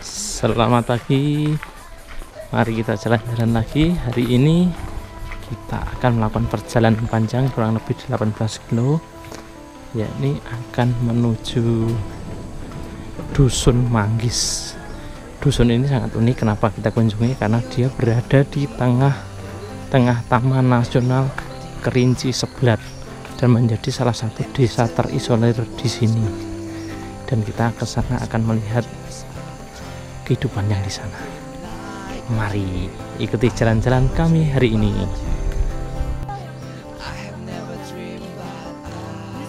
Selamat pagi. Mari kita jalan-jalan lagi. Hari ini kita akan melakukan perjalanan panjang kurang lebih 18 kilo, yakni akan menuju Dusun Manggis. Dusun ini sangat unik. Kenapa kita kunjungi? Karena dia berada di tengah Taman Nasional Kerinci Seblat dan menjadi salah satu desa terisolir di sini. Dan kita ke sana akan melihat kehidupan yang di sana. Mari ikuti jalan-jalan kami hari ini. Di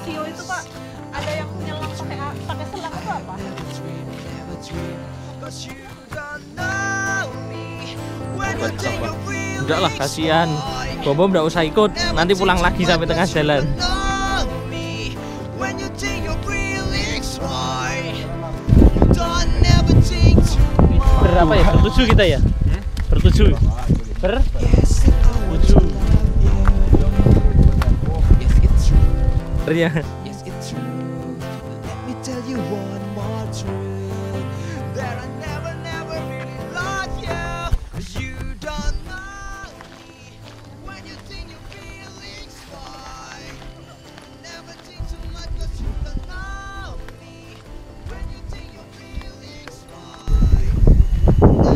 Sio itu Pak, ada yang nyelam pakai selang itu apa? Enggak lah, kasihan. Bobo enggak usah ikut, nanti pulang lagi sampai tengah jalan. Berapa ya? Bertujuh kita ya? Bertujuh. Bertujuh. Ya.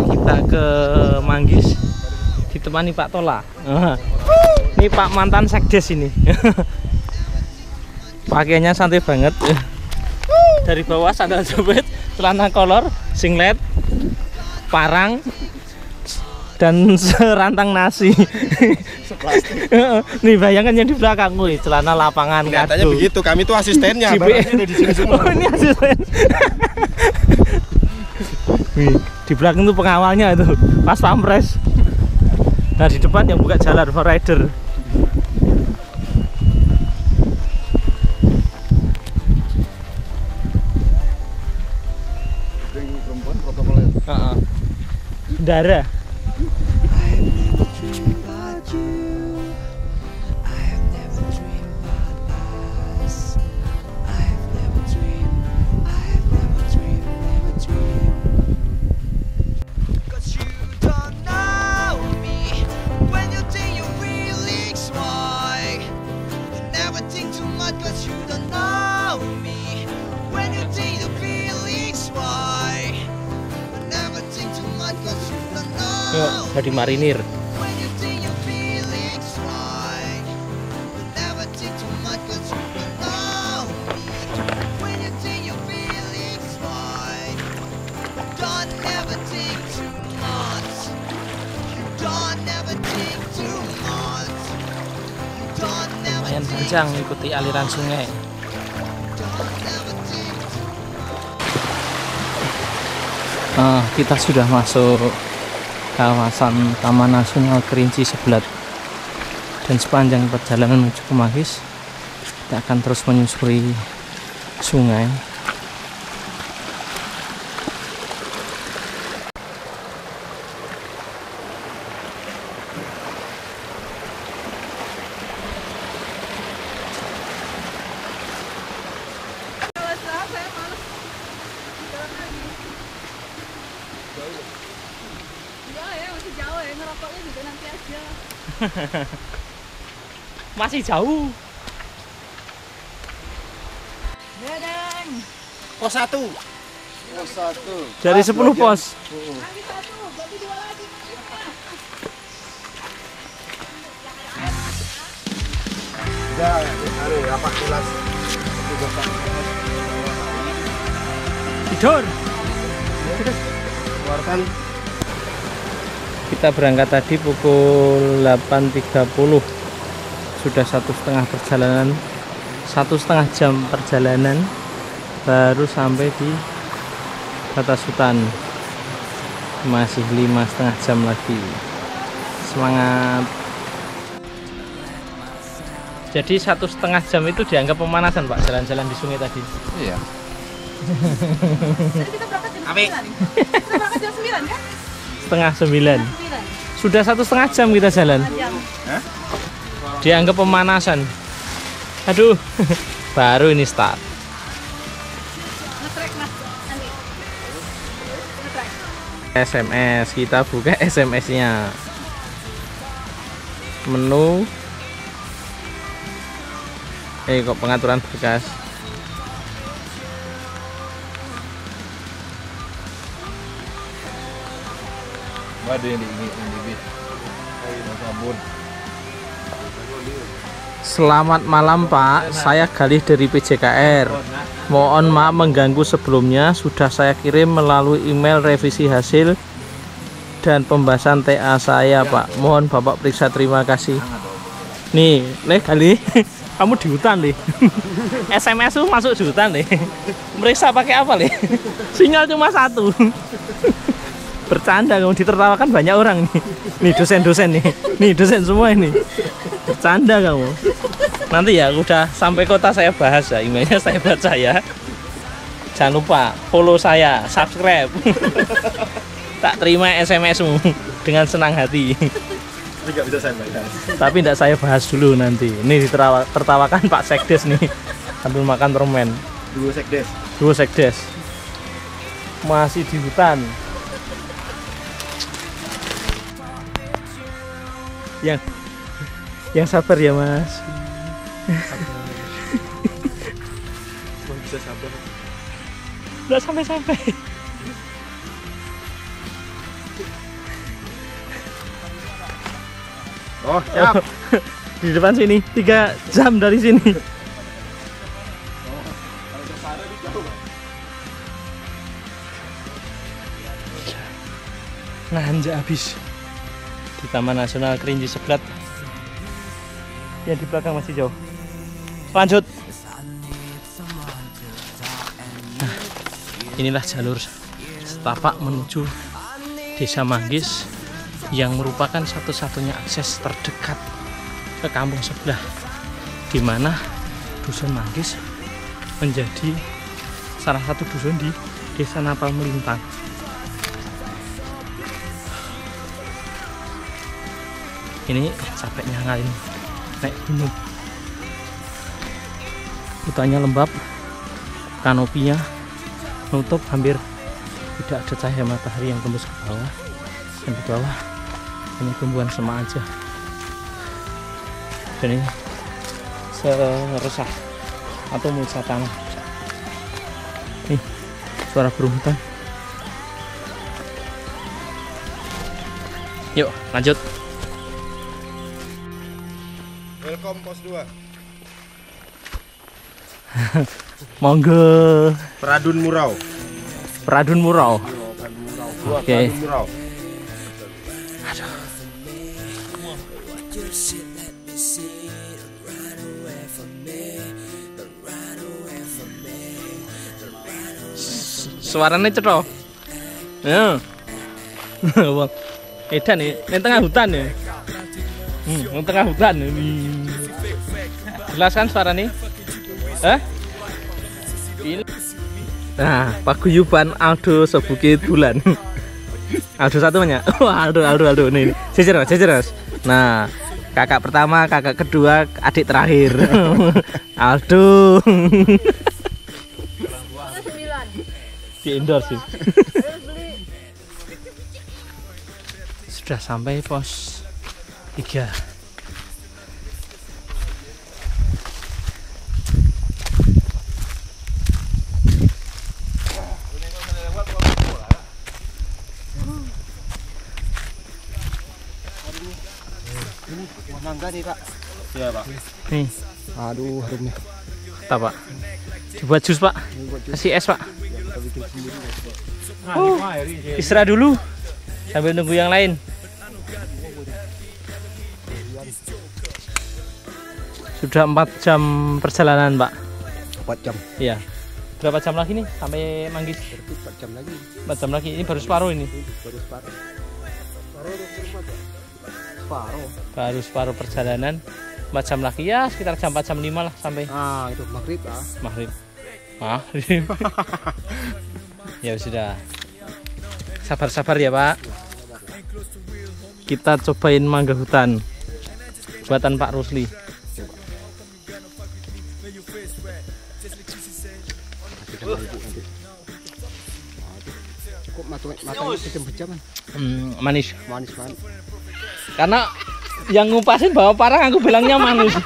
Kita ke Manggis ditemani Pak Tola. Ini Pak mantan sekdes ini. Pakaiannya santai banget. Dari bawah sandal jepit, celana kolor, singlet, parang, dan serantang nasi. Nih bayangkan yang di belakang, wih, celana lapangan. Katanya begitu, kami tuh asistennya. Di sini semua. Oh, ini asisten. Wih, di belakang itu pengawalnya itu, pas pampres. Nah di depan yang buka jalan for rider. Darah. Yuk, jadi marinir. Lumayan panjang ikuti aliran sungai. Kita sudah masuk kawasan Taman Nasional Kerinci Seblat, dan sepanjang perjalanan menuju ke Manggis kita akan terus menyusuri sungai. Ngerokoknya juga nanti aja. Masih jauh. Dedeng. Pos 1. Dari 10 pos. Nanti satu, berarti dua lagi. Ya, hari apa kelas? Tidur. Keluarkan. Kita berangkat tadi pukul 8.30. Sudah 1,5 jam perjalanan baru sampai di batas hutan. Masih 5,5 jam lagi. Semangat. Jadi 1,5 jam itu dianggap pemanasan Pak, jalan-jalan di sungai tadi. Iya. Jadi kita berangkat jam 9. Kita berangkat jam 9 kan? 8:30. 9. Sudah 1,5 jam kita jalan. Jam. Dianggap pemanasan. Aduh, baru ini start. Ngetrek mas, Andi. SMS, kita buka SMS-nya. Menu. Kok pengaturan berkas. Waduh ini sabun. Selamat malam Pak, saya Galih dari PJKR. Mohon maaf mengganggu sebelumnya. Sudah saya kirim melalui email revisi hasil dan pembahasan TA saya Pak. Mohon Bapak periksa, terima kasih. Nih Galih, kamu di hutan nih. SMS tuh masuk di hutan nih. Meriksa pakai apa nih? Sinyal cuma satu. Bercanda kamu, ditertawakan banyak orang nih. Nih dosen-dosen nih. Nih dosen semua ini. Bercanda kamu. Nanti ya udah sampai kota saya bahas ya, emailnya saya baca ya. Jangan lupa follow saya, subscribe. Tak terima SMS-mu dengan senang hati. Tidak bisa saya bahas. Tapi tidak saya bahas dulu nanti. Ini tertawakan Pak Sekdes nih sambil makan permen. Dua sekdes. Masih di hutan. Yang sabar ya Mas. Bisa sabar. Nggak sampai-sampai. Oh, siap. Di depan sini 3 jam dari sini. Nanjak habis di Taman Nasional Kerinci Seblat. Yang di belakang masih jauh. Lanjut. Nah, inilah jalur setapak menuju Desa Manggis yang merupakan satu-satunya akses terdekat ke kampung sebelah, di mana Dusun Manggis menjadi salah satu dusun di Desa Napal Melintang. Ini capeknya ngalin naik gunung. Hutannya lembab, kanopinya nutup, hampir tidak ada cahaya matahari yang tembus ke bawah, dan di bawah hanya tumbuhan semak aja. Dan ini seresah atau mulsa tanah. Nih suara burung hutan. Yuk lanjut. Welcome pos 2. Monggo. Peradun Murau. Peradun Murau. Oke. Okay. Suaranya cetho. Ya. Wong edan nih, di tengah hutan ya. Di tengah hutan ini. Jelas kan suaranya? Nah, paguyuban Aldo Sebukit Bulan. Aldo satu banyak. Aldo nih. Jejer. Nah, kakak pertama, kakak kedua, adik terakhir. Aldo. Di endorse sih. Sudah sampai pos 3. Mangga nih Pak. Iya Pak. Nih. Aduh harumnya. Tak Pak. Dibuat jus Pak. Kasih es Pak. Istirahat dulu sambil nunggu yang lain. Sudah 4 jam perjalanan Pak. 4 jam. Iya. Berapa jam lagi nih sampai Manggis? 4 jam lagi. 4 jam lagi. Ini baru separuh ini. Baru separuh perjalanan. 4 jam lagi ya, sekitar jam 4 jam 5 lah sampai. Ah, itu maghrib ah. Maghrib. Ya sudah. Sabar-sabar ya Pak. Kita cobain mangga hutan buatan Pak Rusli. Kok matanya kejam-kejam? Manis. Manis banget. Karena yang ngupasin bawa parang aku bilangnya manis.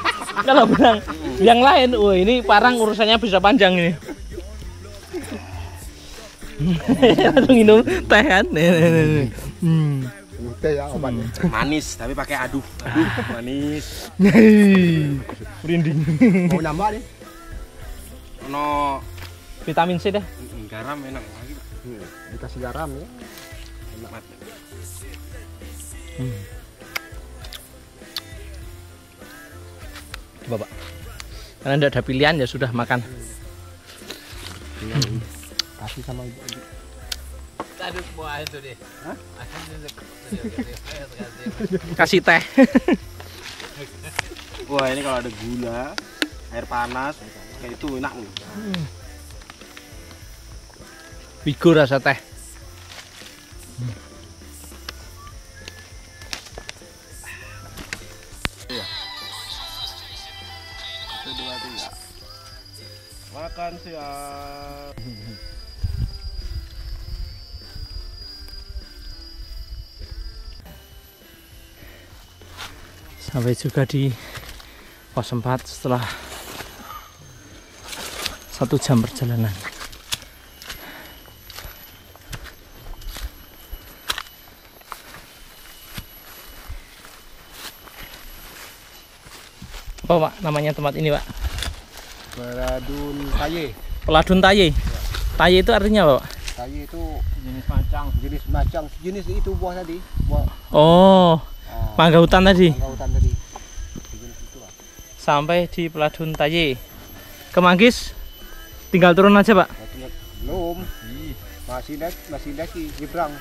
Kalau bilang yang lain, wah ini parang urusannya bisa panjang ini. Langsung minum teh kan. Teh ya obatnya. Manis tapi pakai aduh. Manis. Merinding. Mau nambah nih? No Vitamin C dah. garam enak lagi. Dikasih garam ya. Enak. Coba Pak. Karena tidak ada pilihan ya sudah makan. Kasih sama ibu. Kasih teh. Wah ini kalau ada gula, air panas, kayak itu enak nih. Bigo rasa teh. Makan siang. Sampai juga di pos 4 setelah 1 jam perjalanan. Apa Pak namanya tempat ini Pak? Peladun taye. Peladun taye. Taye itu artinya apa Pak? Taye itu Jenis macang. jenis itu buah tadi. Buah Oh, mangga hutan tadi. mangga hutan tadi. Jenis itu Pak. Sampai di Peladun Taye. Ke Manggis tinggal turun aja Pak. Belum. Masih lagi nyebrang.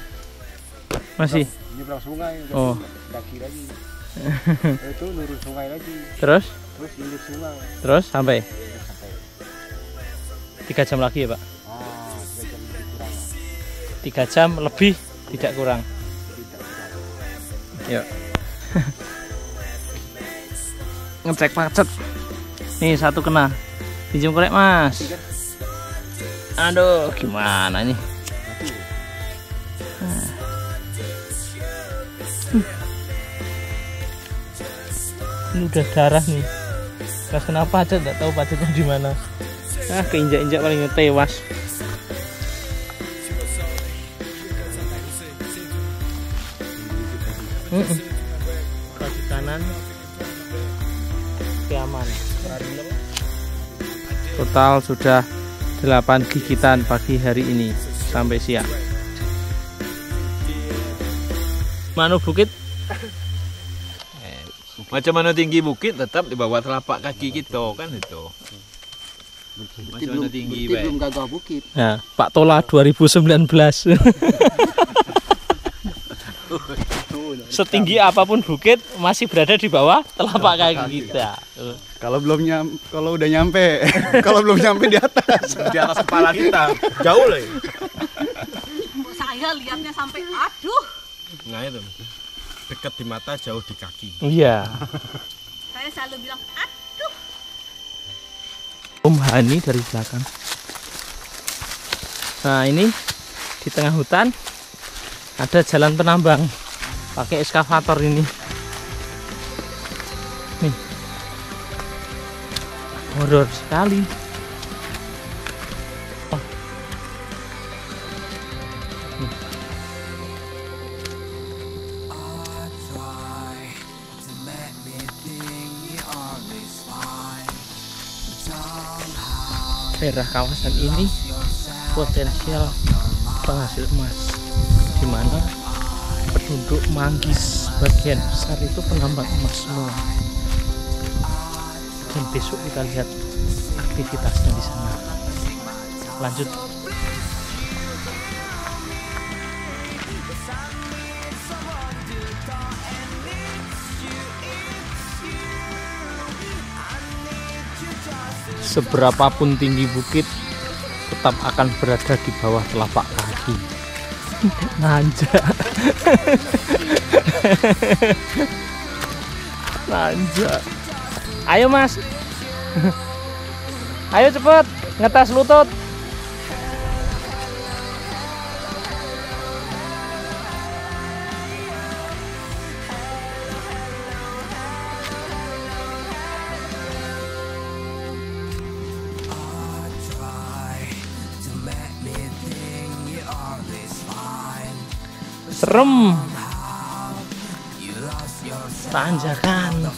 Masih. Nyebrang sungai. Oh. Daki lagi. Itu lurus sungai lagi. Terus Hilir sungai. terus sampai Sampai 3 jam lagi ya Pak. 3 jam lebih 3 jam lebih kurang. tidak kurang. Tidak kurang. Yuk. Ngecek macet. Nih satu kena. Pinjam korek Mas. Aduh, gimana nih? Ini udah darah nih. Pas kena pacet, nggak tahu pacetnya di mana. Ah, keinjak-injak paling tewas. Kaki kanan, kaki aman. Total sudah 8 gigitan pagi hari ini sampai siang. Manu bukit? Macam mana tinggi bukit tetap di bawah telapak kaki kita kan itu. Macam mana tinggi belum gagah bukit. Ya, Pak Tola 2019. Setinggi apapun bukit masih berada di bawah telapak kaki kita. Kalau udah nyampe, kalau belum nyampe di atas. Di atas kepala kita. Jauh lah. Saya lihatnya sampai aduh. Nah itu. Dekat di mata, jauh di kaki. Iya. Saya selalu bilang aduh. Om Hani dari belakang. Nah ini di tengah hutan ada jalan penambang pakai eskavator ini. Nih, horor sekali. Oh. Nih. Daerah kawasan ini potensial penghasil emas, di mana penduduk Manggis bagian besar itu penambang emas semua. Dan besok kita lihat aktivitasnya di sana. Lanjut. Seberapapun tinggi bukit tetap akan berada di bawah telapak kaki. Nanjak. Nanjak. Ayo Mas. Ayo cepet ngetes lutut. Serem. Tanjakan.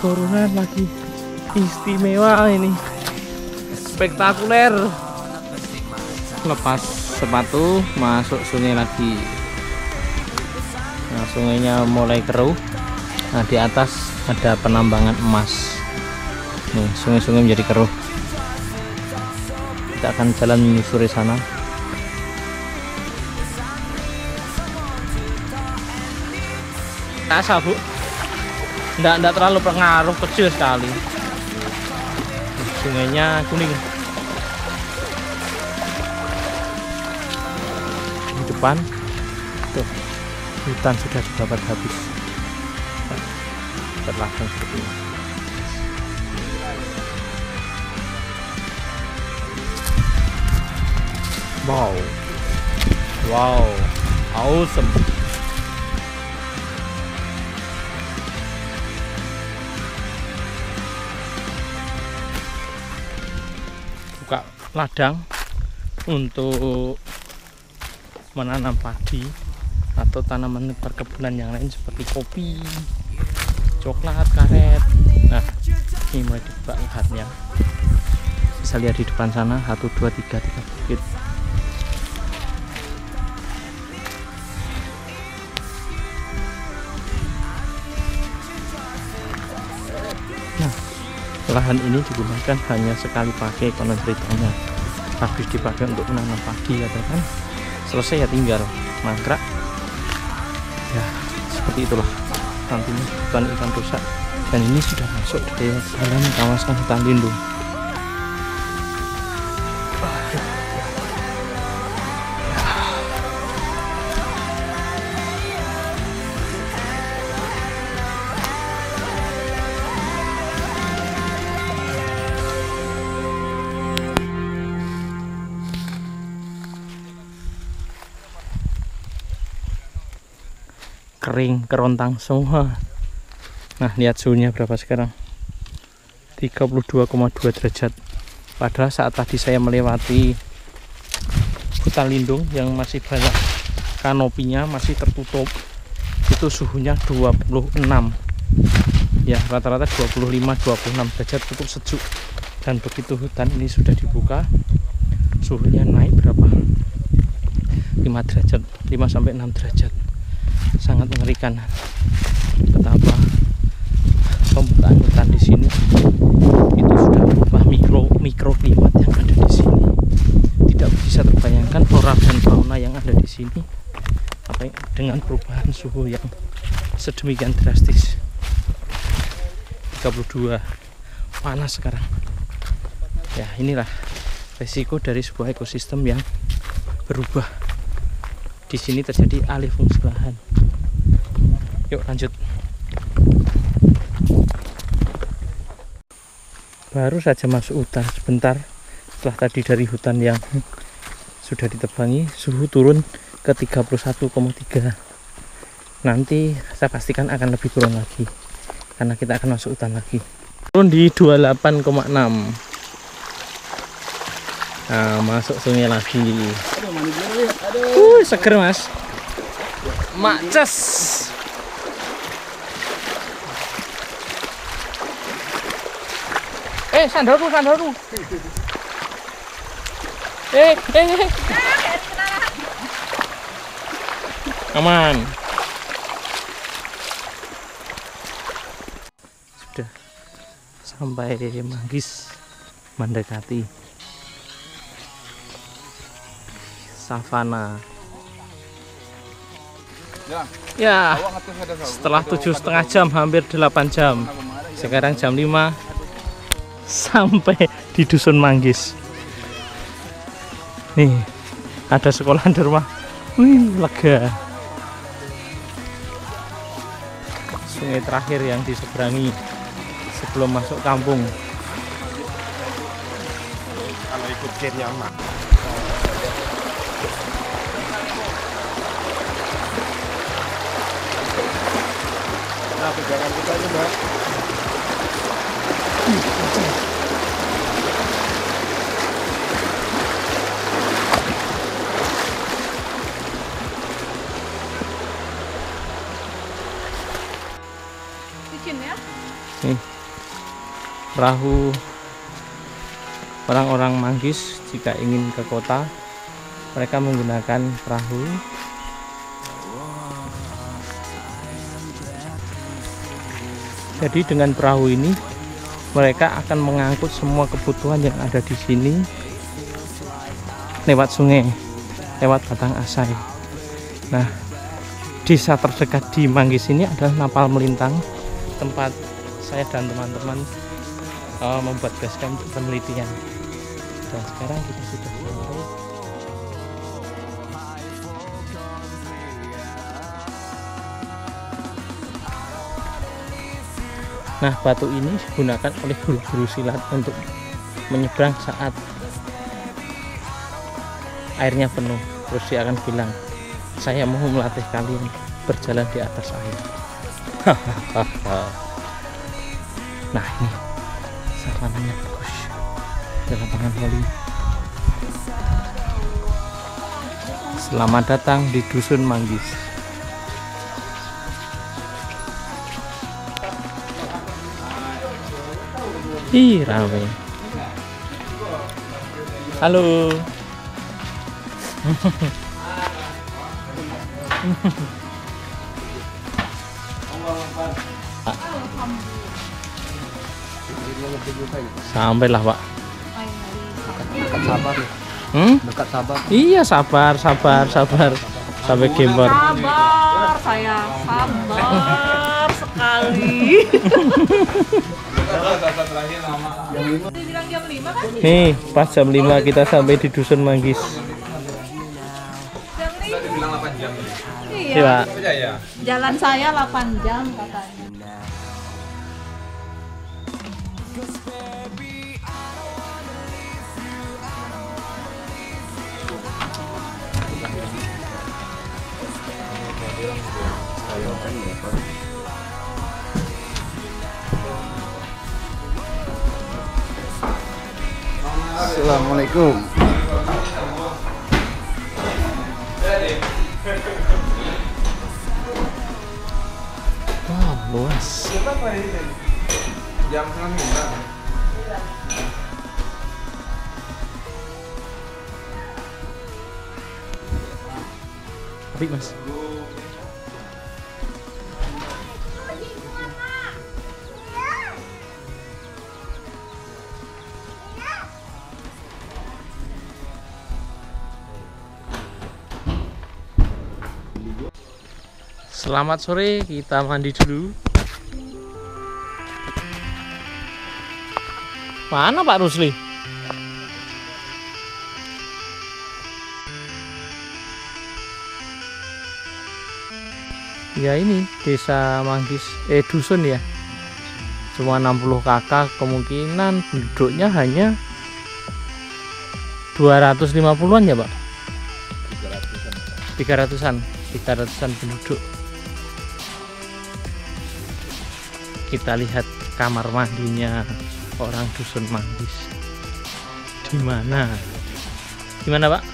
Turunan lagi. Istimewa ini. Spektakuler. Lepas sepatu, masuk sungai lagi. Nah, sungainya mulai keruh. Nah, di atas ada penambangan emas. Nih, sungai-sungai menjadi keruh. Kita akan jalan menyusuri sana. Rasa, Bu. Enggak terlalu pengaruh, kecil sekali. Sungainya kuning. Di depan tuh hutan sudah dibabat habis. Terlakang seperti ini. Wow, awesome. Buka ladang untuk menanam padi atau tanaman perkebunan yang lain seperti kopi, coklat, karet. Nah, ini mulai dibuka lahannya. Bisa lihat di depan sana 1, 2, 3 bukit. Nah, lahan ini digunakan hanya sekali pakai konon ceritanya. Habis dipakai untuk menanam padi, katakan selesai ya tinggal mangkrak. Ya, seperti itulah nantinya hutan ikan rusak. Dan ini sudah masuk ke dalam kawasan hutan lindung. Kering, kerontang semua. Nah, lihat suhunya berapa sekarang, 32,2 derajat. Padahal saat tadi saya melewati hutan lindung yang masih banyak kanopinya, masih tertutup, itu suhunya 26. Ya, rata-rata 25-26 derajat, cukup sejuk. Dan begitu hutan ini sudah dibuka, suhunya naik berapa? 5 derajat, 5-6 derajat. Sangat mengerikan. Betapa pembukaan hutan di sini itu sudah berubah mikroklimat yang ada di sini. Tidak bisa terbayangkan flora dan fauna yang ada di sini dengan perubahan suhu yang sedemikian drastis. 32, panas sekarang. Ya, inilah resiko dari sebuah ekosistem yang berubah. Di sini terjadi alih fungsi lahan. Yuk lanjut. Baru saja masuk hutan sebentar. Setelah tadi dari hutan yang sudah ditebangi, suhu turun ke 31,3. Nanti saya pastikan akan lebih turun lagi, karena kita akan masuk hutan lagi. Turun di 28,6. Nah, masuk sungai lagi. Seger, Mas. Maces. Sandalku. Aman. Sudah sampai Manggis, mendekati savana. Ya, setelah 7,5 jam, hampir 8 jam. Sekarang jam 5 sampai di Dusun Manggis. Nih, ada sekolahan di rumah. Wih, lega. Sungai terakhir yang diseberangi sebelum masuk kampung. Kalau ikut kir nyaman. Nah, pegangan kita ini, Mbak. perahu orang-orang Manggis. Jika ingin ke kota, mereka menggunakan perahu. Jadi dengan perahu ini mereka akan mengangkut semua kebutuhan yang ada di sini lewat sungai, lewat Batang Asai. Nah, desa terdekat di Manggis ini adalah Napal Melintang, tempat saya dan teman-teman membuat basecamp untuk penelitian. Dan sekarang kita sudah sampai. Nah, batu ini digunakan oleh guru-guru silat untuk menyeberang saat airnya penuh. Terus dia akan bilang, saya mau melatih kalian berjalan di atas air. Nah, ini savananya bagus, ada lapangan voli. Selamat datang di Dusun Manggis. Ih, rame. Halo. Sampailah, Pak. Dekat sabar ya. Dekat sabar. Iya, sabar. Sampai Gembor. Sabar, saya sabar sekali. Dibilang jam 5 kan? Nih, pas jam 5 kita sampai di Dusun Manggis. Jam 5. Iya, Pak. Jalan saya 8 jam katanya. Assalamualaikum. Wow, luas. Jam 9. Tapi Mas. Selamat sore, kita mandi dulu. Mana Pak Rusli? Ya ini desa Manggis, dusun ya. Cuma 60 kakak, kemungkinan penduduknya hanya 250-an ya Pak? 300-an penduduk. Kita lihat kamar mandinya orang Dusun Manggis. Di mana? Gimana, Pak?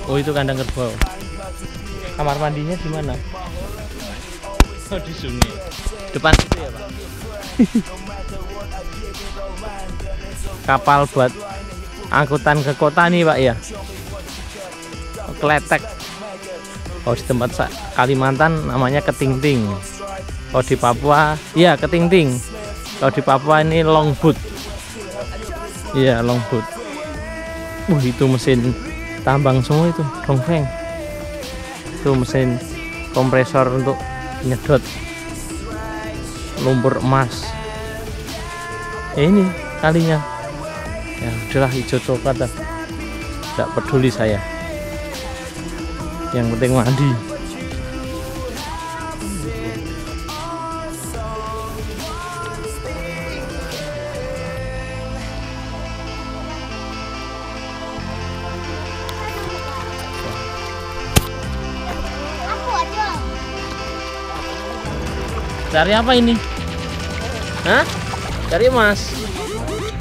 Oh, itu kandang kerbau. Kamar mandinya di mana? Oh, di sungai. Depan situ ya, Pak. Kapal buat angkutan ke kota nih, Pak ya. Kletek. Oh, di tempat Kalimantan namanya Ketingting. Kalau di Papua, iya Ketingting. Kalau di Papua ini longboat. Iya, longboat. Itu mesin tambang semua itu, dongfeng. Itu mesin kompresor untuk nyedot lumpur emas. Ini kalinya. Ya udahlah, hijau coklat dah. Tidak peduli saya. Yang penting mandi. Cari apa ini? Hah? Cari emas.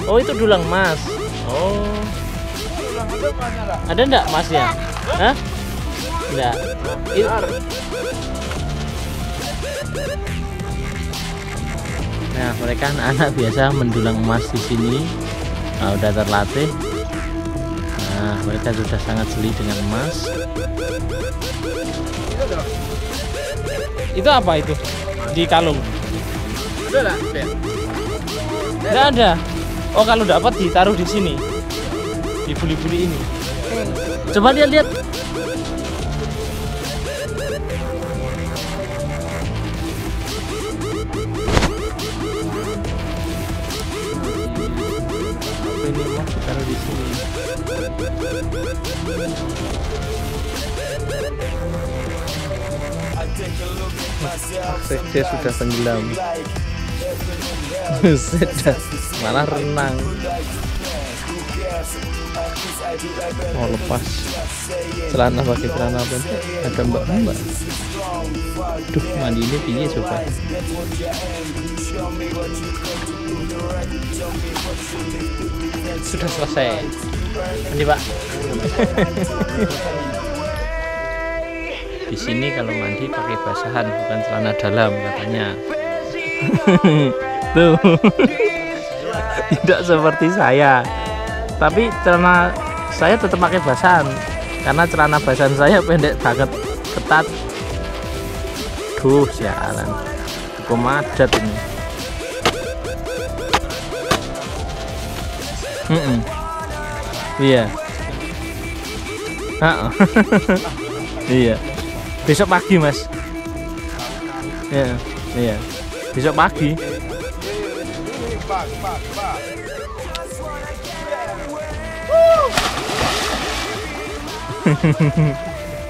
Oh, itu dulang emas. Oh. Ada enggak emasnya? Hah? Enggak. Nah, mereka anak-anak biasa mendulang emas di sini. Nah, udah terlatih. Nah, mereka sudah sangat jeli dengan emas. Itu apa itu? Di kalung? Tidak ada. Oh, kalau dapat ditaruh di sini. Di buli-buli ini. Coba lihat-lihat. Ini emas ditaruh di sini. Saya sudah tenggelam. Sudah malah renang. Mau lepas celana pakai celana pendek, ada mbak-mbak. Duh, mandi ini piye coba. Sudah selesai. Mandi, Pak. Di sini kalau mandi pakai basahan, bukan celana dalam katanya. Tuh. Tidak seperti saya. Tapi celana saya tetap pakai basahan karena celana basahan saya pendek banget, ketat. Duh, sialan. Cukup madat ini. Iya. Iya. Besok pagi, Mas. Iya, iya. Besok pagi.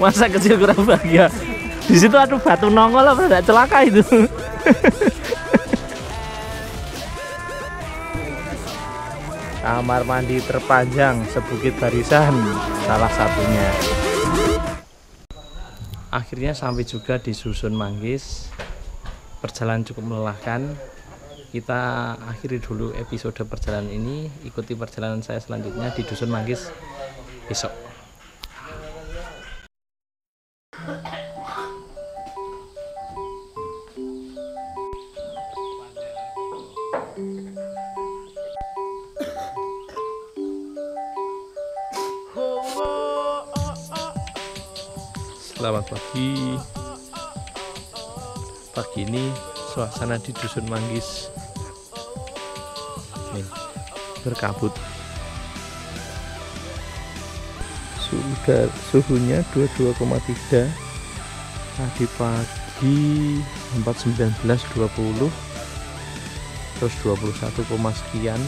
Masa kecil kurang bahagia. Di situ aduh batu nongol apa enggak celaka itu. Kamar mandi terpanjang sebukit barisan salah satunya. Akhirnya sampai juga di Dusun Manggis. Perjalanan cukup melelahkan. Kita akhiri dulu episode perjalanan ini. Ikuti perjalanan saya selanjutnya di Dusun Manggis besok. Selamat pagi. Pagi ini suasana di Dusun Manggis nih, berkabut. Suhunya 22,3. Tadi pagi 419,20, terus 21, sekian,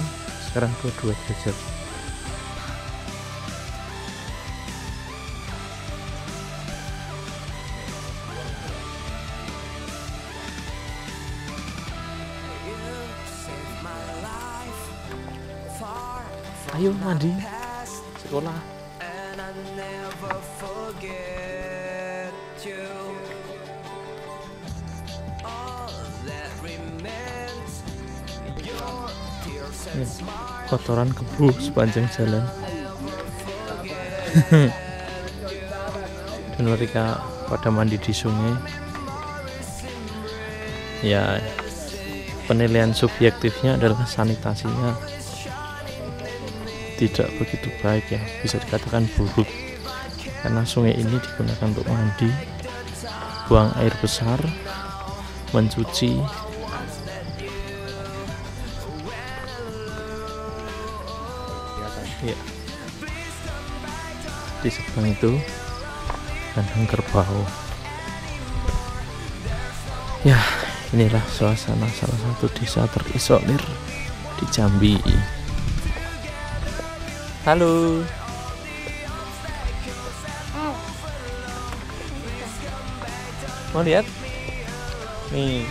sekarang 22 derajat. Ayo mandi sekolah. Kotoran kebo sepanjang jalan. Dan mereka pada mandi di sungai. Ya, penilaian subjektifnya adalah sanitasinya tidak begitu baik, ya, bisa dikatakan buruk, karena sungai ini digunakan untuk mandi, buang air besar, mencuci, ya. Di seberang itu kandang kerbau. Ya, inilah suasana salah satu desa terisolir di Jambi. Halo. Mau lihat? Nih.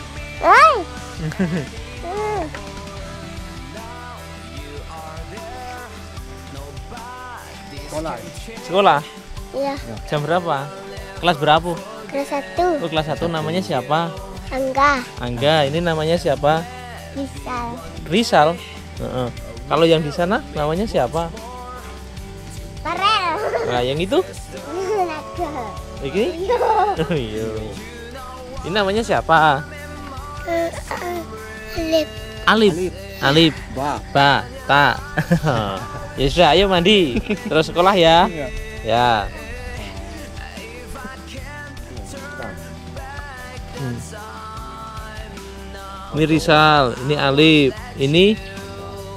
Sekolah? Iya. Jam berapa? Kelas berapa? Kelas 1. Oh, kelas 1. Namanya siapa? Angga. Angga. Ini namanya siapa? Rizal. Rizal. Kalau yang di sana namanya siapa? Farel. Nah, yang itu? Naga. Ini? Iya. Ini namanya siapa? Alif. Alif. Alif. Ba. Ba. Ta. Ya sudah, ayo mandi. Terus sekolah ya. Ya. Ini Rizal, ini Alif, ini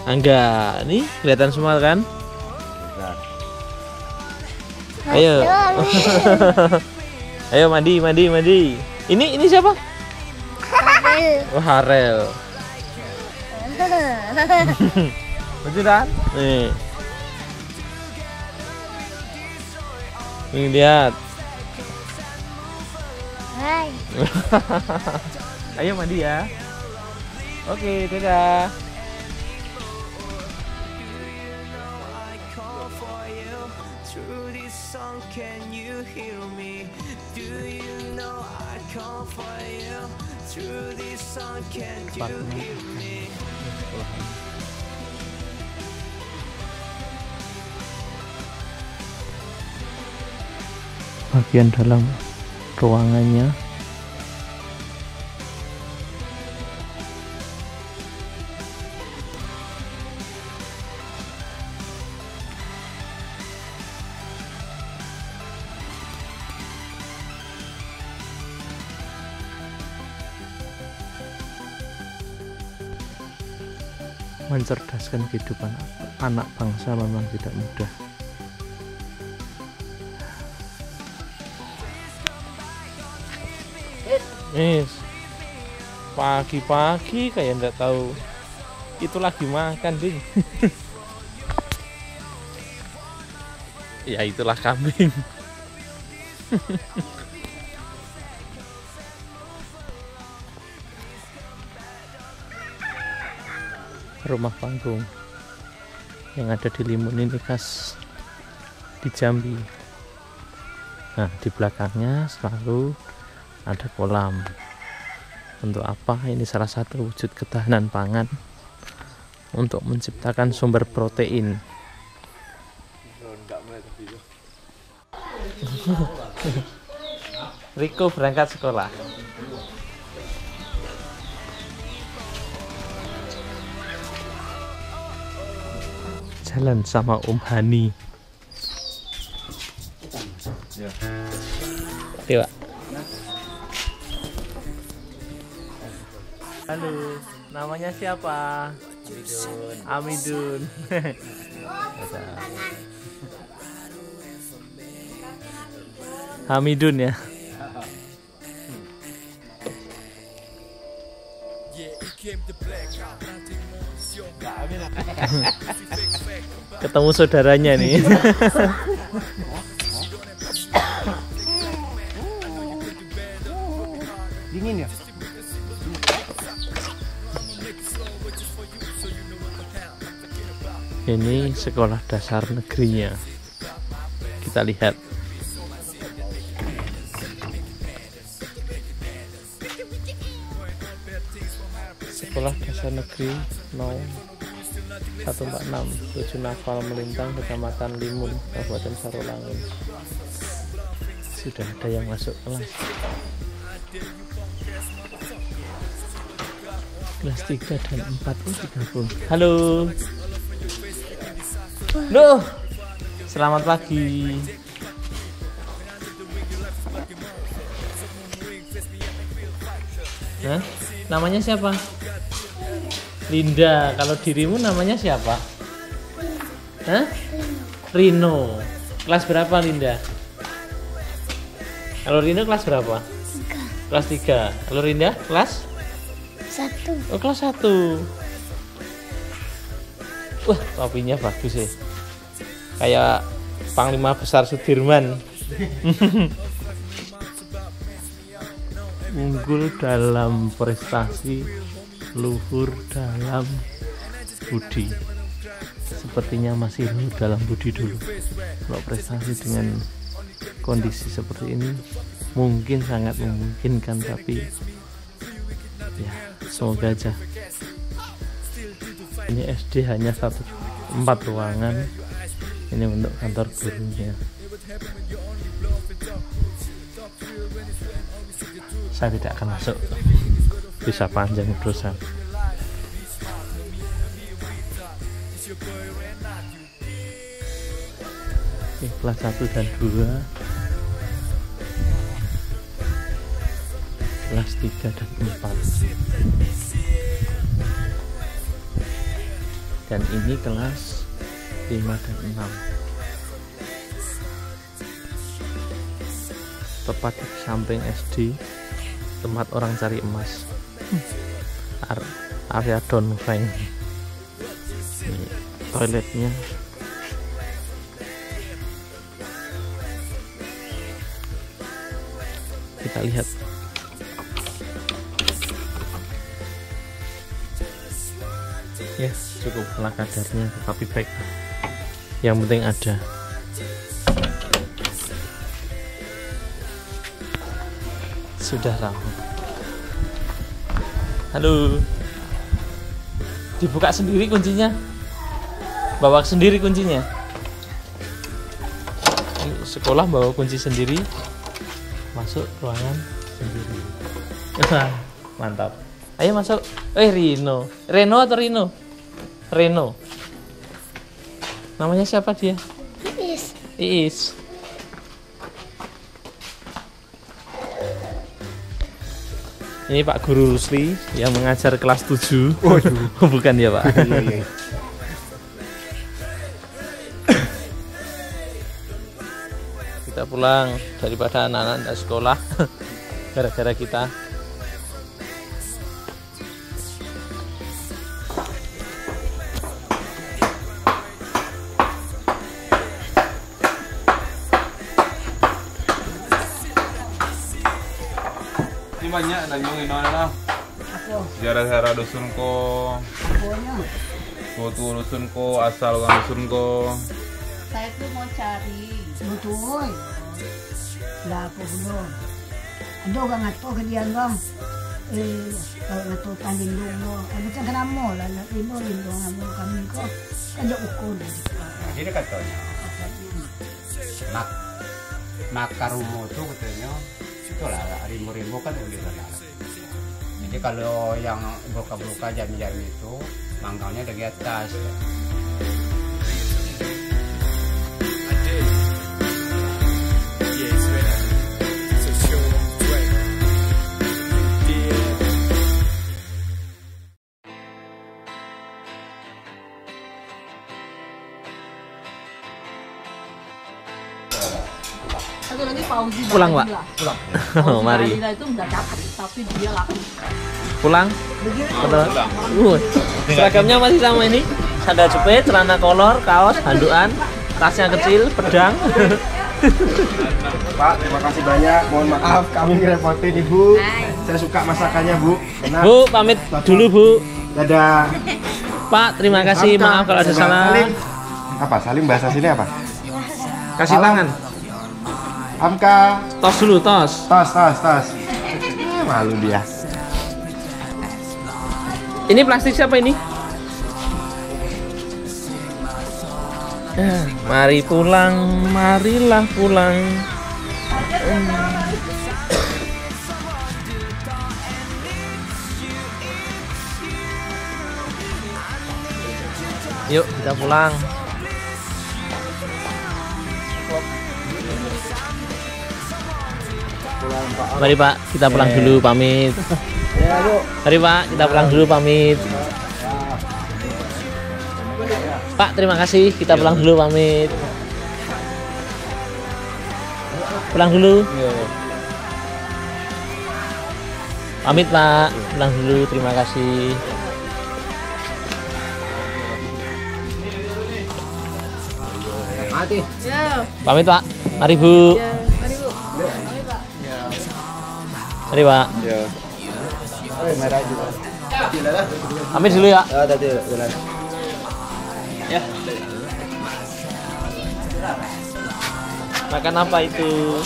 Angga. Ini kelihatan semua kan? Ayo. Ayo mandi. Ini siapa? Harel. Oh, Harel. Beneran? Nih. Nih lihat. Hai. Ayo mandi ya. Oke, dadah. Bagian dalam ruangannya. Mencerdaskan kehidupan anak bangsa memang tidak mudah. Pagi-pagi kayak nggak tahu itu lagi makan, Ding. Ya itulah kambing. Rumah panggung yang ada di Limun ini khas di Jambi. Nah, di belakangnya selalu ada kolam. Untuk apa? Ini salah satu wujud ketahanan pangan untuk menciptakan sumber protein. Riko berangkat sekolah. Jalan sama Om Hani. Dewa. Halo, namanya siapa? Amidun. Hamidun ya. Ketemu saudaranya nih. Dingin ya? Ini sekolah dasar negerinya. Kita lihat. Sekolah dasar negeri 0146 Tujuh Nafal Melintang, Kecamatan Limun, Kabupaten Sarulangin. Sudah ada yang masuk kelas. Kelas 3 dan 4 digabung. Halo. Duh. Selamat pagi. Hah? Namanya siapa? Linda. Kalau dirimu namanya siapa? Hah? Rino. Kelas berapa Linda? Kalau Rino kelas berapa? 3. Kelas 3. Kalau Linda kelas? 1. Oh, kelas 1. Wah, topinya bagus ya. Kayak Panglima Besar Sudirman. Unggul dalam prestasi, luhur dalam budi. Sepertinya masih luhur dalam budi dulu. Kalau prestasi dengan kondisi seperti ini mungkin sangat memungkinkan, tapi ya semoga aja. Ini SD hanya 4 ruangan. Ini untuk kantor gurunya. Saya tidak akan masuk, bisa panjang urusan. Ini kelas 1 dan 2, kelas 3 dan 4, dan ini kelas 5 dan 6, tepat di samping SD tempat orang cari emas. Area Donfeng. Ini toiletnya. Kita lihat. Ya, cukuplah kadarnya, tapi baik. Yang penting ada. Sudah ramai. Halo. Dibuka sendiri kuncinya. Bawa sendiri kuncinya. Ini sekolah bawa kunci sendiri. Masuk ruangan sendiri. Mantap. Ayo masuk. Rino. Reno atau Rino? Reno. Namanya siapa dia? Iis. Iis. Ini Pak Guru Rusli yang mengajar kelas 7. Bukan ya Pak? Iya. Kita pulang daripada anak-anak sekolah gara-gara kita. Ini banyak nanyungin orang. Sejarah-sejarah dusun ko. Foto dusun ko, asal orang dusun ko. Saya tuh mau cari. Betul. Lah apa belum? Ada orang ngatur ke dia bang. Kalau ngatur tanding dulu. Macam kenapa lah lindung amo kami kok. Ada ukur. Jadi katanya makar rumo itu katanya itulah rimu-rimu kan udah lah. Jadi kalau yang buka-buka jam-jam itu mangkalnya dari atas. Satu lagi Fauzi. Pulang, Pak. Pulang. Mari. Itu nggak dapat, tapi dia laku. Pulang. Betul. Seragamnya masih sama ini. Sandal jepit, celana kolor, kaos, handukan, tasnya kecil, pedang. Pak, terima kasih banyak. Mohon maaf kami ngerepotin Ibu. Saya suka masakannya, Bu. Enak. Bu, pamit dulu, Bu. Dadah. Pak, terima kasih. Maaf kalau ada salah. Salim. Apa? Salim bahasa sini apa? Kasih tangan. Amka. Tos dulu, tos. Tos. Malu dia. Ini plastik siapa ini? Mari pulang, marilah pulang. Yuk kita pulang. Mari Pak, kita pulang dulu, pamit. Mari Pak, kita pulang dulu, pamit. Pak, terima kasih, kita pulang dulu, pamit. Pulang dulu. Pamit Pak, pulang dulu, terima kasih. Pamit Pak, mari Bu. Mari Pak. Pamit dulu ya. Ya. Makan apa itu?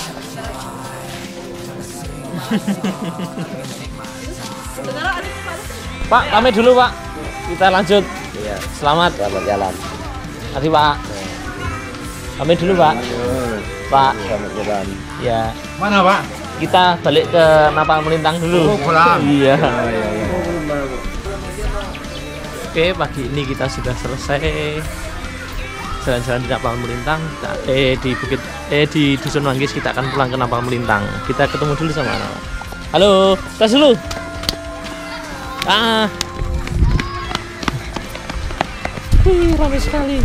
Pak, pamit dulu Pak. Kita lanjut. Iya. Selamat jalan. Mari Pak. Pamit dulu Pak. Pak. Selamat jalan. Ya. Mana Pak? Kita balik ke Napal Melintang dulu. Oh, pulang. Iya. Oke, pagi ini kita sudah selesai jalan-jalan di Napal Melintang. Di Dusun Manggis kita akan pulang ke Napal Melintang. Kita ketemu dulu sama anak. Halo, tas dulu. Wih, ramai sekali.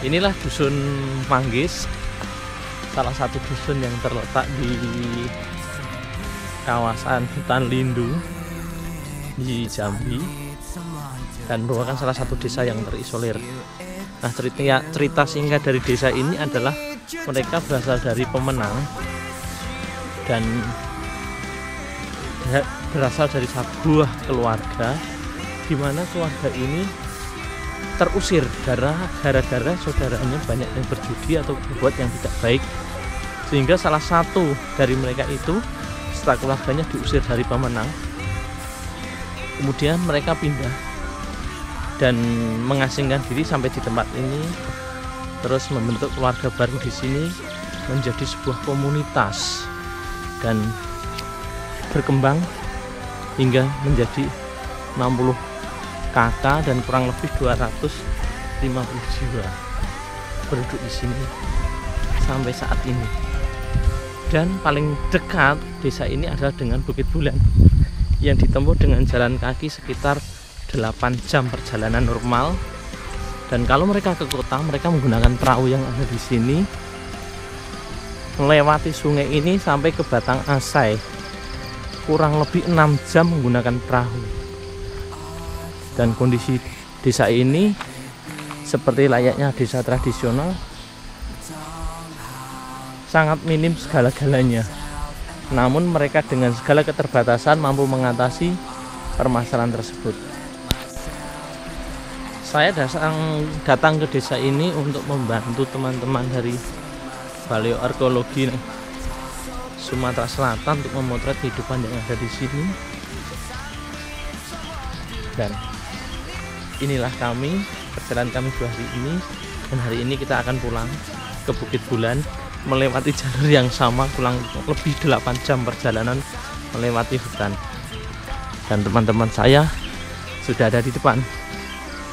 Inilah Dusun Manggis, salah satu dusun yang terletak di kawasan hutan lindung di Jambi dan merupakan salah satu desa yang terisolir. Nah, cerita singkat dari desa ini adalah mereka berasal dari Pemenang dan berasal dari sebuah keluarga di mana keluarga ini terusir gara-gara saudaranya banyak yang berjudi atau berbuat yang tidak baik, sehingga salah satu dari mereka itu setelah keluarganya diusir dari Pemenang, kemudian mereka pindah dan mengasingkan diri sampai di tempat ini, terus membentuk keluarga baru di sini menjadi sebuah komunitas dan berkembang hingga menjadi 60 kakak dan kurang lebih 250 jiwa penduduk di sini sampai saat ini. Dan paling dekat desa ini adalah dengan Bukit Bulan yang ditempuh dengan jalan kaki sekitar 8 jam perjalanan normal. Dan kalau mereka ke kota, mereka menggunakan perahu yang ada di sini, melewati sungai ini sampai ke Batang Asai, kurang lebih 6 jam menggunakan perahu. Dan kondisi desa ini seperti layaknya desa tradisional, sangat minim segala-galanya. Namun mereka dengan segala keterbatasan mampu mengatasi permasalahan tersebut. Saya datang ke desa ini untuk membantu teman-teman dari Balai Arkeologi Sumatera Selatan untuk memotret kehidupan yang ada di sini. Dan inilah perjalanan kami 2 hari ini, dan hari ini kita akan pulang ke Bukit Bulan melewati jalur yang sama, pulang lebih 8 jam perjalanan melewati hutan. Dan teman-teman saya sudah ada di depan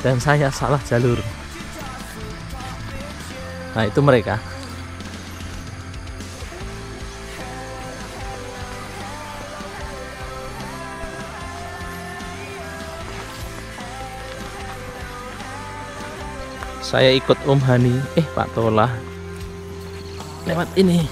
dan saya salah jalur. Nah, itu mereka. Saya ikut Om Hani, Pak Tola lewat ini.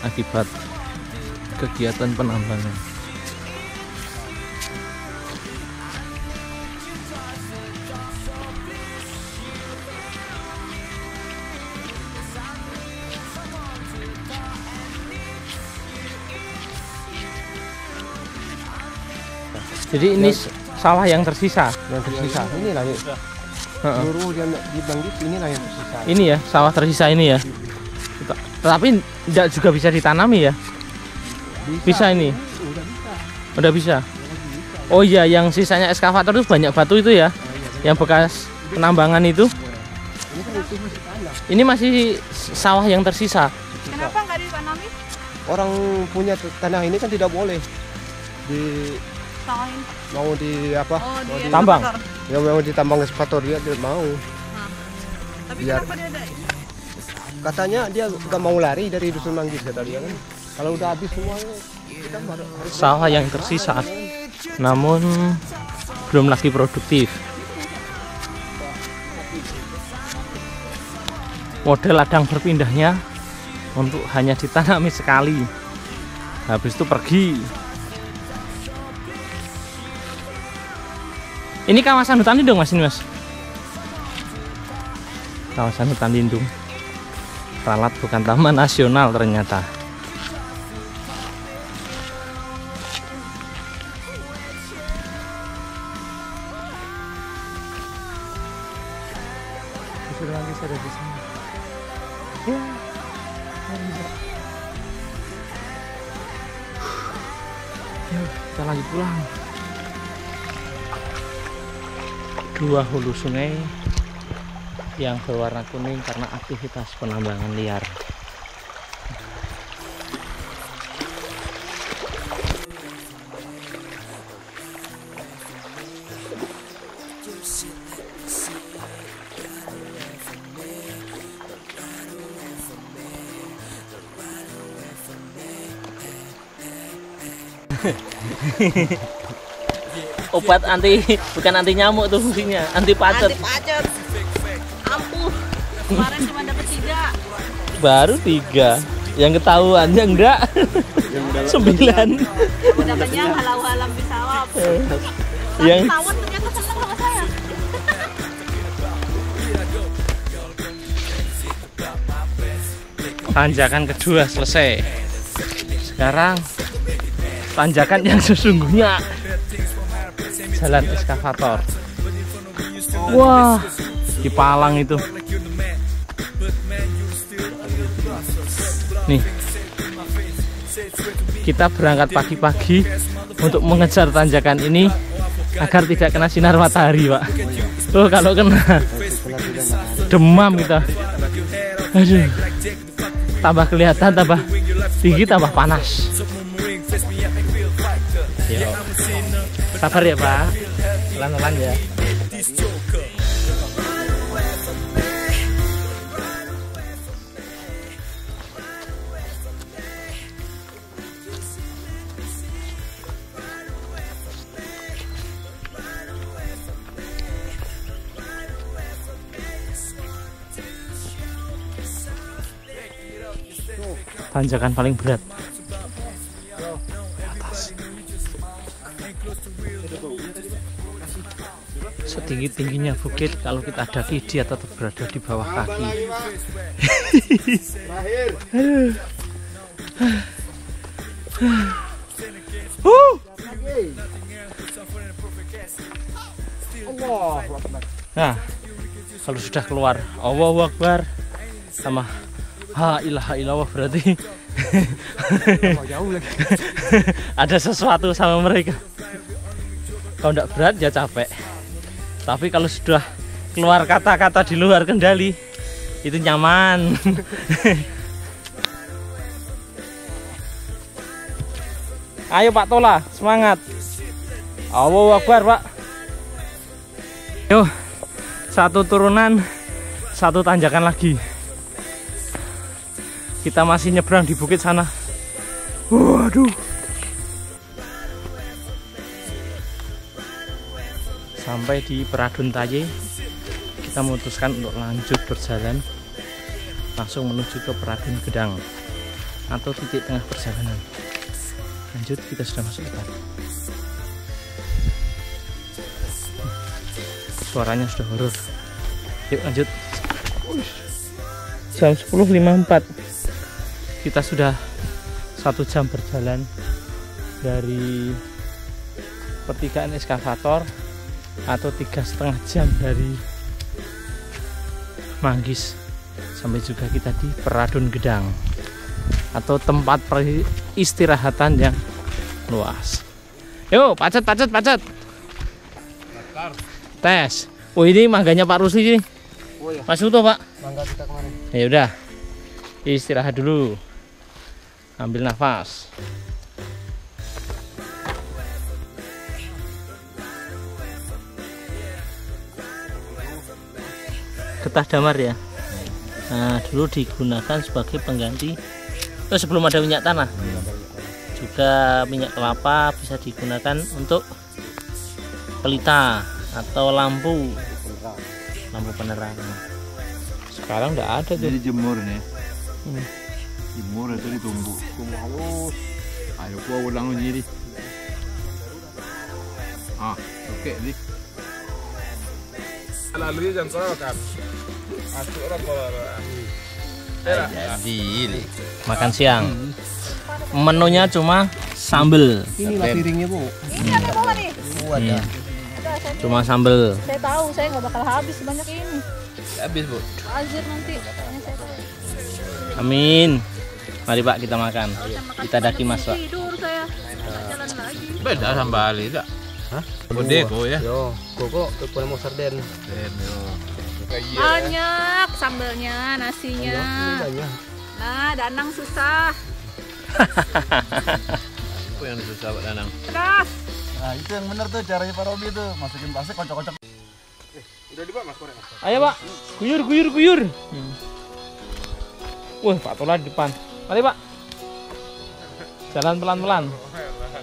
Akibat kegiatan penambangan. Jadi ini sawah yang tersisa. Inilah ya. Seluruh yang di Manggis inilah yang tersisa. Ini ya, sawah tersisa ini ya. Tapi tidak juga bisa ditanami ya. Bisa ini. Udah bisa. Oh iya, yang sisanya ekskavator itu banyak batu itu ya. Yang bekas penambangan itu. Ini masih sawah yang tersisa. Kenapa nggak ditanami? Orang punya tanah ini kan tidak boleh di Sawahin. mau di apa? Oh, dia Tambang. Ya mau ditambang ekskavator dia tidak mau. Tapi Biar- kenapa dia ada? Katanya dia nggak mau lari dari Dusun Manggis kata dia kan. Kalau udah habis semuanya kita harus Sawah yang tersisa. Namun belum lagi produktif. Model ladang berpindahnya untuk hanya ditanami sekali, habis itu pergi. Ini kawasan hutan lindung mas, ini mas. kawasan hutan lindung. Ralat bukan taman nasional ternyata. Sudah lagi saya di sini. Ya, bisa. Yuk, kita lanjut pulang. Dua hulu sungai yang berwarna kuning karena aktivitas penambangan liar. Obat bukan anti nyamuk tuh fungsinya, anti pacet. Anti pacet. Ampuh. Kemarin cuma dapat 3. Baru 3. Yang ketahuannya enggak. 9. Dapatnya halau-halam bisawab. Yang Tawon ternyata seneng sama saya. tanjakan kedua selesai. Sekarang tanjakan yang sesungguhnya, jalan eskavator. Wah, di Palang itu. Nih, kita berangkat pagi-pagi untuk mengejar tanjakan ini agar tidak kena sinar matahari, Pak. Tuh, kalau kena demam kita. Aduh. Tambah kelihatan, tambah tinggi, tambah panas. Yo. Sabar ya, Pak. Pelan-pelan ya. Tanjakan paling berat atas. Setinggi-tingginya bukit, kalau kita daki dia tetap berada di bawah kaki. Nah, kalau sudah keluar Allahu Akbar sama ha ilaha illallah berarti ada sesuatu sama mereka. Kalau tidak berat ya capek. Tapi kalau sudah keluar kata-kata di luar kendali itu nyaman. Ayo Pak Tola, semangat. Allahu Akbar, Pak. Yo, satu turunan, satu tanjakan lagi. Kita masih nyebrang di bukit sana. Waduh. Sampai di Peradun Taye, kita memutuskan untuk lanjut berjalan langsung menuju ke Peradun Gedang atau titik tengah perjalanan. Lanjut, kita sudah masuk hutan. Suaranya sudah horor. Yuk lanjut. Jam 10.54. Kita sudah 1 jam berjalan dari pertigaan eskavator atau 3,5 jam dari Manggis sampai juga kita di Peradun Gedang atau tempat peristirahatan yang luas. Yo, pacet. Tes. Oh, ini mangganya Pak Rusli sini. Oh iya. Mas Uto, Pak. Mangga kita kemarin. Ya udah. Istirahat dulu. Ambil nafas. Getah damar ya. Nah, dulu digunakan sebagai pengganti sebelum ada minyak tanah. Juga minyak kelapa bisa digunakan untuk pelita atau lampu penerangan. Sekarang nggak ada tuh. Jadi jemur nih. Jemur itu ditumbuk. Halus. Ayo gua ulang jadi. Oke, nih. Lalu jam berapa kan? Jadi Makan siang. Menunya cuma sambel. Inilah piringnya, Bu. Ini ada bawa nih. Ada. Cuma sambel. Saya tahu, saya nggak bakal habis sebanyak ini. habis, Bu. Azir nanti. Ini saya tahu. Amin. Mari Pak kita makan. Kalau saya makan Kita daki Mas Pak. tidur saya. Jalan lagi. Beda sama Bali tak? Hah? Bodeko ya. Yo, kok kepada mau sarden. Banyak sambelnya, nasinya. Banyak. Nah, danang susah. Apa yang susah Pak Danang? Terus. Nah itu yang bener tuh caranya Pak Robi tuh, masukin plastik kocok-kocok. Udah dibawa Mas korek. Ayo Pak, guyur. Wah, Pak Tola di depan. Mari Pak. Jalan pelan-pelan.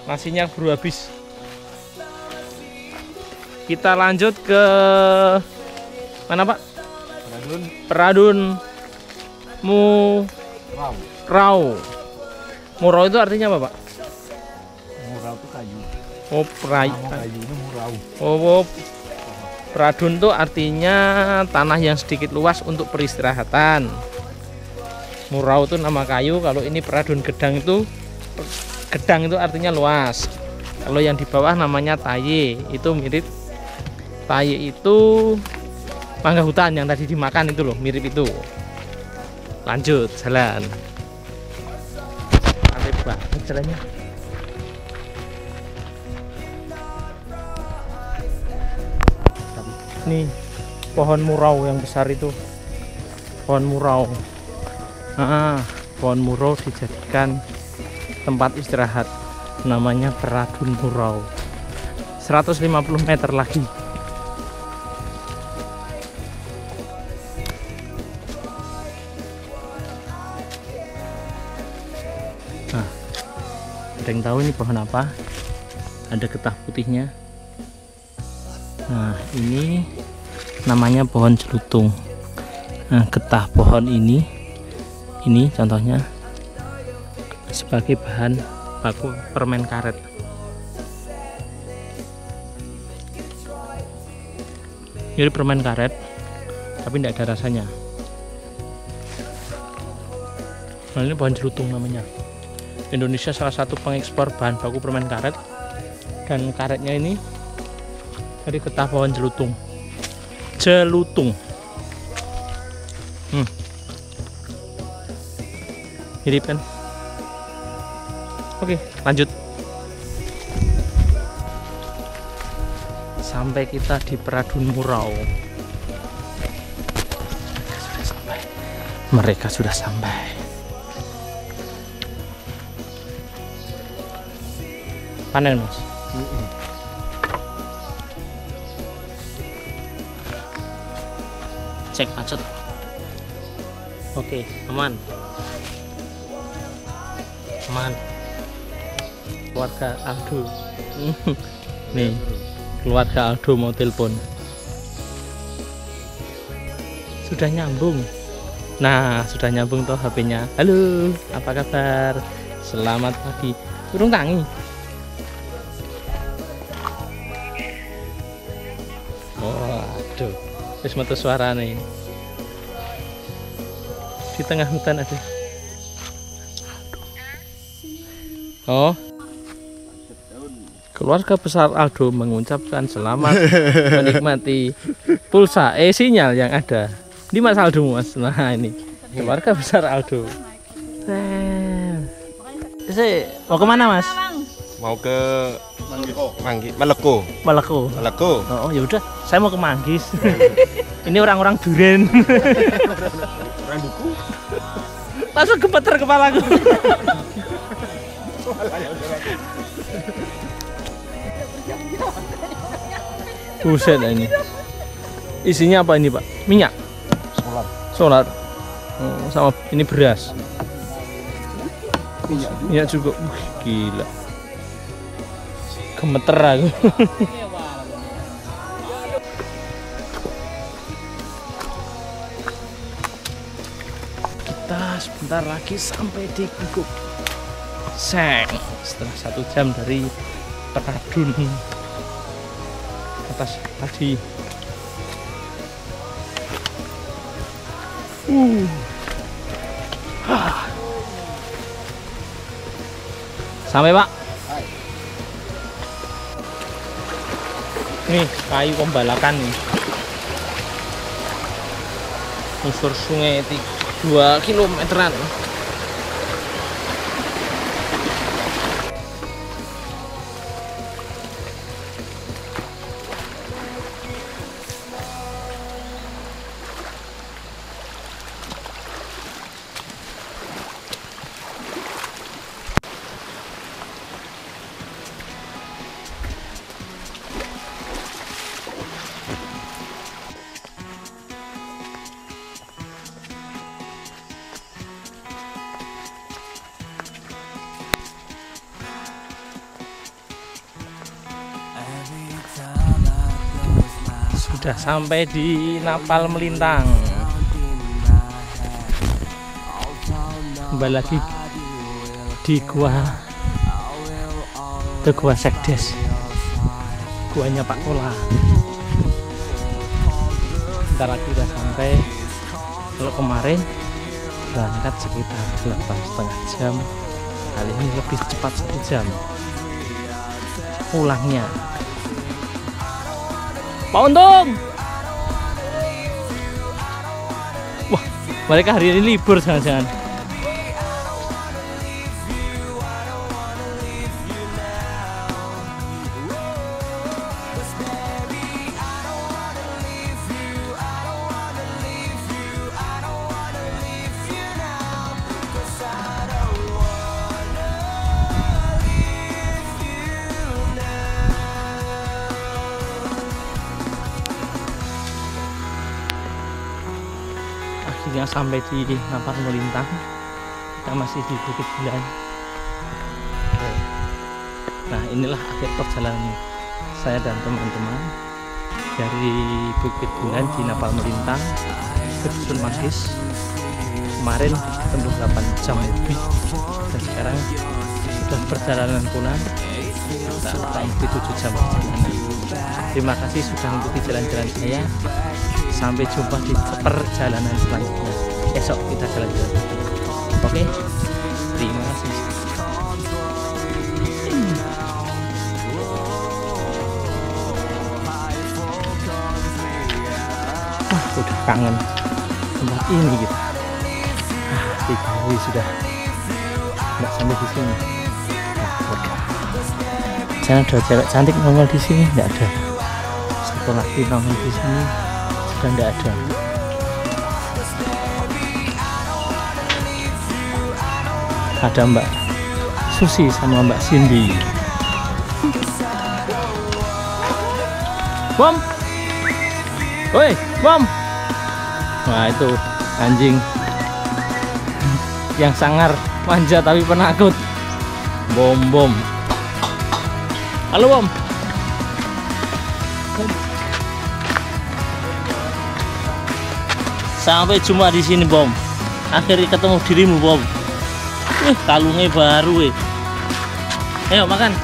Nasinya baru habis. Kita lanjut ke mana Pak? Peradun Murau. Murau itu artinya apa Pak? Murau tuh kayu. Oh, Kayunya murau. Oh, peradun itu artinya tanah yang sedikit luas untuk peristirahatan. Murau itu nama kayu, kalau ini peradun gedang itu artinya luas. Kalau yang di bawah namanya taye, itu mirip taye itu mangga hutan yang tadi dimakan itu loh, mirip itu. Lanjut jalan. Aneh banget jalannya. Nih pohon murau yang besar itu, pohon murau. Pohon murau dijadikan tempat istirahat, namanya Peradun Murau. 150 meter lagi. Nah, ada yang tahu ini pohon apa? Ada getah putihnya. Nah, ini namanya pohon celutung. Nah, getah pohon ini contohnya sebagai bahan baku permen karet. Mirip permen karet, tapi tidak ada rasanya. Nah, ini pohon celutung namanya. Indonesia salah satu pengekspor bahan baku permen karet, dan karetnya ini dari getah pohon celutung. Mirip kan? Oke, lanjut. Sampai kita di Peradun Murau. Mereka sudah sampai. Panen Mas. Cek macet. Oke, aman. Keluarga Aldo. Nih, keluarga Aldo mau telepon. Sudah nyambung. Nah, sudah nyambung toh HP-nya. Halo, apa kabar? Selamat pagi. Burung tangi. Waduh, wis metu suarane. Di tengah hutan ada. Oh, keluarga besar Aldo mengucapkan selamat menikmati pulsa sinyal yang ada di Mas Aldo Mas. Nah ini keluarga besar Aldo. Mau kemana Mas? Mau ke Maluku. Oh ya udah, saya mau ke Manggis. Ini orang-orang Duren. Orang Duku. Langsung gemeter kepalaku. Buset ini. Isinya apa ini Pak? Minyak? Solar. Sama ini beras. Minyak juga. Gila. Gemeter aku. Kita sebentar lagi sampai di Guguk Seng. Setelah 1 jam dari Peradun atas tadi. Sampai Pak. Nih kayu pembalakan nih. Unsur sungai 2 kilometeran. Sudah sampai di Napal Melintang. Kembali lagi di gua Sekdes, guanya Pak Kola. Bentar lagi udah sampai. Kalau kemarin berangkat sekitar 8,5 jam, kali ini lebih cepat 1 jam pulangnya. Pak Untung, wah mereka hari ini libur jangan-jangan. Akhirnya sampai di Napal Melintang. Kita masih di Bukit Bulan. Nah inilah akhir perjalanan saya dan teman-teman dari Bukit Bulan di Napal Melintang ke Dusun Manggis. Kemarin tempuh 8 jam lebih dan sekarang sudah perjalanan pulang kita kurang lebih 7 jam perjalanan. Terima kasih sudah mengikuti jalan-jalan saya. Sampai jumpa di perjalanan selanjutnya. Esok kita jalan-jalan. Oke, terima kasih. Wah, udah kangen tempat ini kita. 3 hari sudah nggak sampai di sini. Jangan ada cewek cantik nongol di sini, nggak ada. Satu lagi nongol di sini. Dan tidak ada. Ada Mbak Susi sama Mbak Cindy. Bom, woi Bom. Nah itu anjing yang sangar, manja tapi penakut. Bom. Halo Bom. Sampai jumpa di sini Bom. Akhirnya ketemu dirimu Bom. Kalungnya baru. Ayo makan.